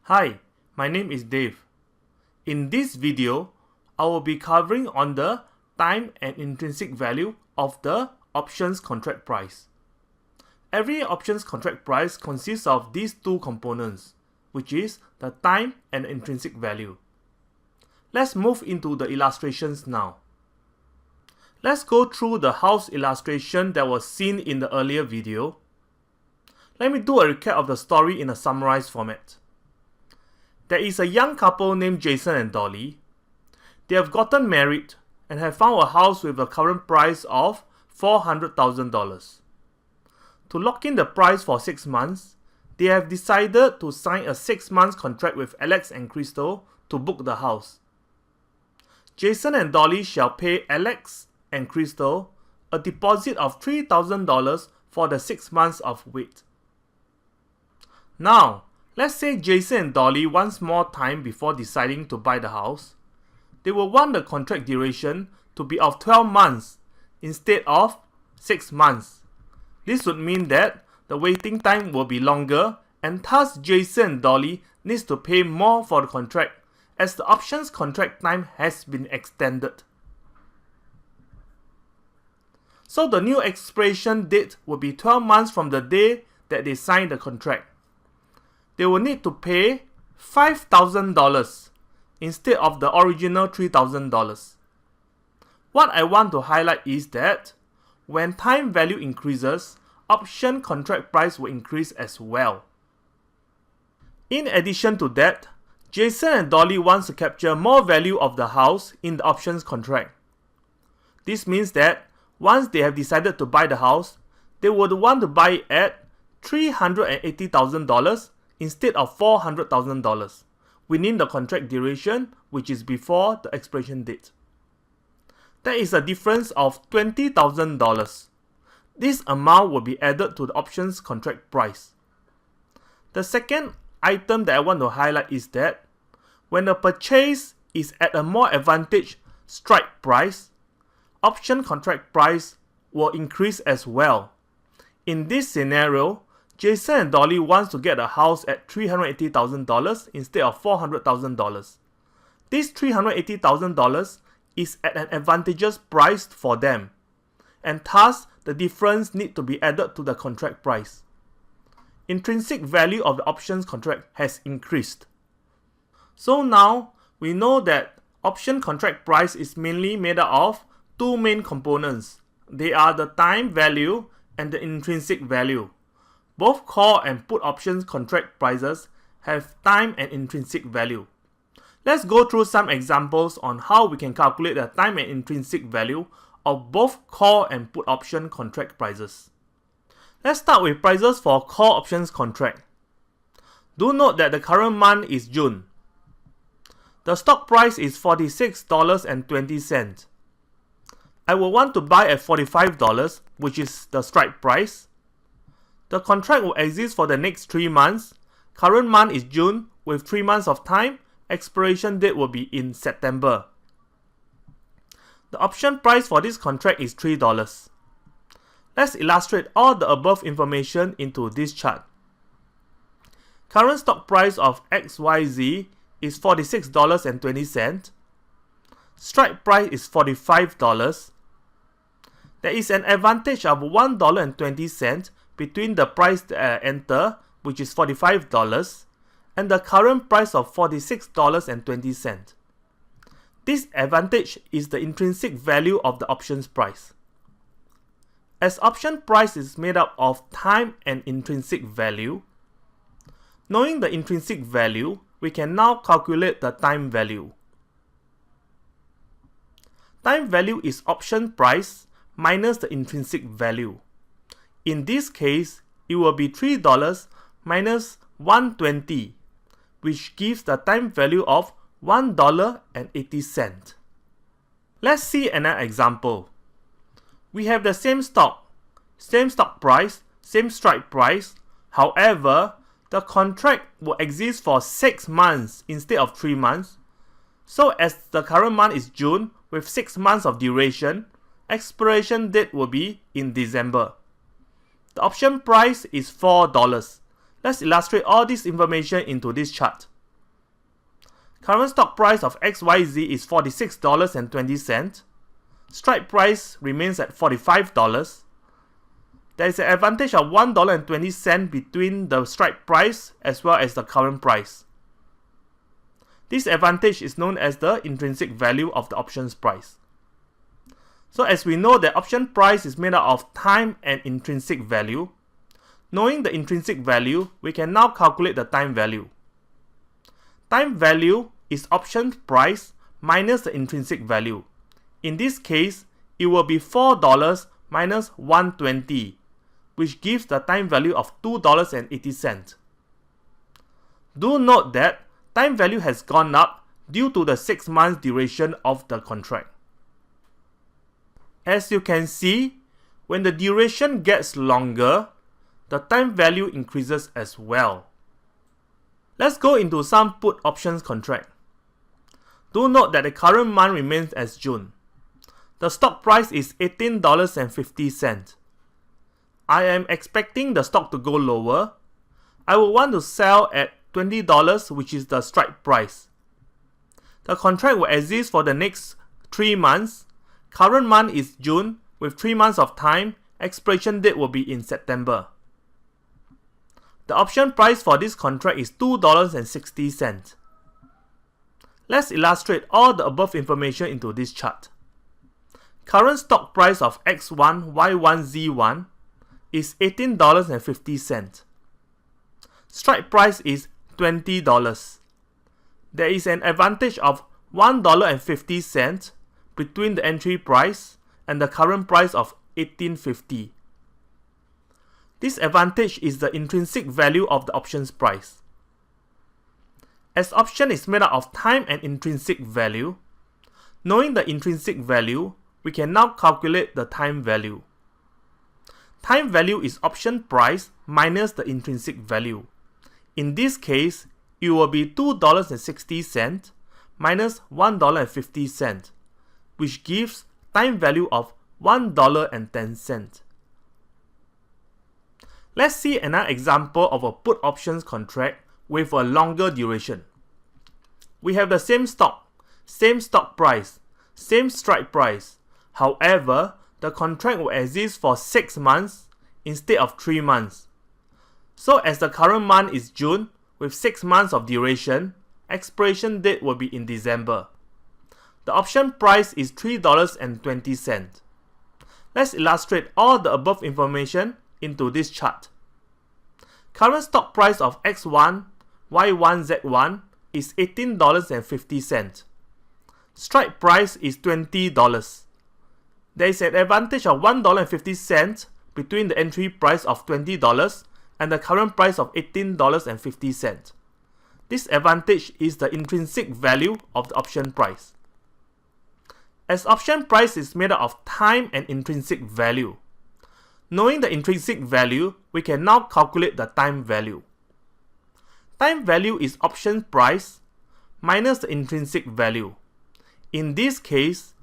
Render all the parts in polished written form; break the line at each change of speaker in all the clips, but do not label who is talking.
Hi, my name is Dave. In this video, I will be covering on the time and intrinsic value of the options contract price. Every options contract price consists of these two components, which is the time and intrinsic value. Let's move into the illustrations now. Let's go through the house illustration that was seen in the earlier video. Let me do a recap of the story in a summarized format. There is a young couple named Jason and Dolly. They have gotten married and have found a house with a current price of $400,000. To lock in the price for 6 months, they have decided to sign a 6-month contract with Alex and Crystal to book the house. Jason and Dolly shall pay Alex and Crystal a deposit of $3,000 for the 6 months of wait. Now, let's say Jason and Dolly want more time before deciding to buy the house. They will want the contract duration to be of 12 months instead of 6 months. This would mean that the waiting time will be longer, and thus Jason and Dolly needs to pay more for the contract as the options contract time has been extended. So the new expiration date will be 12 months from the day that they sign the contract. They will need to pay $5,000 instead of the original $3,000. What I want to highlight is that when time value increases, option contract price will increase as well. In addition to that, Jason and Dolly wants to capture more value of the house in the options contract. This means that once they have decided to buy the house, they would want to buy it at $380,000 instead of $400,000 within the contract duration, which is before the expiration date. That is a difference of $20,000. This amount will be added to the options contract price. The second item that I want to highlight is that when the purchase is at a more advantageous strike price, option contract price will increase as well. In this scenario, Jason and Dolly wants to get a house at $380,000 instead of $400,000. This $380,000 is at an advantageous price for them, and thus the difference needs to be added to the contract price. Intrinsic value of the options contract has increased. So now we know that option contract price is mainly made up of two main components. They are the time value and the intrinsic value. Both call and put options contract prices have time and intrinsic value. Let's go through some examples on how we can calculate the time and intrinsic value of both call and put option contract prices. Let's start with prices for call options contract. Do note that the current month is June. The stock price is $46.20. I will want to buy at $45, which is the strike price. The contract will exist for the next 3 months. Current month is June with 3 months of time. Expiration date will be in September. The option price for this contract is $3. Let's illustrate all the above information into this chart. Current stock price of XYZ is $46.20. Strike price is $45. There is an advantage of $1.20 between the price that I enter, which is $45, and the current price of $46.20. This advantage is the intrinsic value of the options price. As option price is made up of time and intrinsic value, knowing the intrinsic value, we can now calculate the time value. Time value is option price minus the intrinsic value. In this case, it will be $3 minus $1.20, which gives the time value of $1.80. Let's see another example. We have the same stock price, same strike price. However, the contract will exist for 6 months instead of 3 months. So as the current month is June with 6 months of duration, expiration date will be in December. The option price is $4. Let's illustrate all this information into this chart. Current stock price of XYZ is $46.20. Strike price remains at $45. There is an advantage of $1.20 between the strike price as well as the current price. This advantage is known as the intrinsic value of the options price. So as we know that option price is made up of time and intrinsic value, knowing the intrinsic value, we can now calculate the time value. Time value is option price minus the intrinsic value. In this case, it will be $4 minus $1.20, which gives the time value of $2.80. Do note that time value has gone up due to the 6 months duration of the contract. As you can see, when the duration gets longer, the time value increases as well. Let's go into some put options contract. Do note that the current month remains as June. The stock price is $18.50. I am expecting the stock to go lower. I will want to sell at $20, which is the strike price. The contract will exist for the next 3 months. Current month is June with 3 months of time. Expiration date will be in September. The option price for this contract is $2.60. Let's illustrate all the above information into this chart. Current stock price of X1, Y1, Z1 is $18.50. Strike price is $20. There is an advantage of $1.50 between the entry price and the current price of $18.50. This advantage is the intrinsic value of the options price. As option is made up of time and intrinsic value, knowing the intrinsic value, we can now calculate the time value. Time value is option price minus the intrinsic value. In this case, it will be $2.60 minus $1.50, which gives time value of $1.10. Let's see another example of a put options contract with a longer duration. We have the same stock price, same strike price. However, the contract will exist for 6 months instead of 3 months. So as the current month is June with 6 months of duration, expiration date will be in December. The option price is $3.20. Let's illustrate all the above information into this chart. Current stock price of X1, Y1, Z1 is $18.50. Strike price is $20. There is an advantage of $1.50 between the entry price of $20 and the current price of $18.50. This advantage is the intrinsic value of the option price. As option price is made up of time and intrinsic value, knowing the intrinsic value, we can now calculate the time value. Time value is option price minus the intrinsic value. In this case,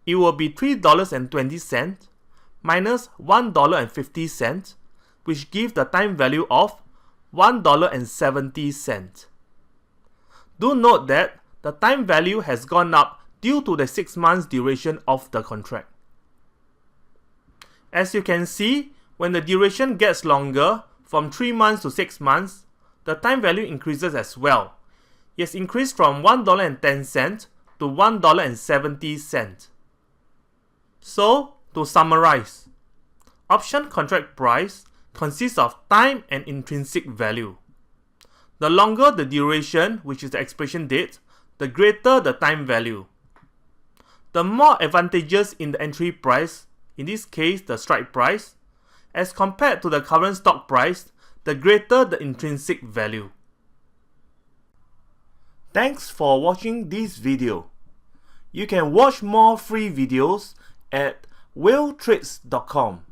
it will be $3.20 minus $1.50, which gives the time value of $1.70. Do note that the time value has gone up due to the 6 months duration of the contract. As you can see, when the duration gets longer, from 3 months to 6 months, the time value increases as well. It has increased from $1.10 to $1.70. So, to summarize, option contract price consists of time and intrinsic value. The longer the duration, which is the expiration date, the greater the time value. The more advantageous in the entry price, in this case the strike price, as compared to the current stock price, the greater the intrinsic value. Thanks for watching this video. You can watch more free videos at WhaleTrades.com.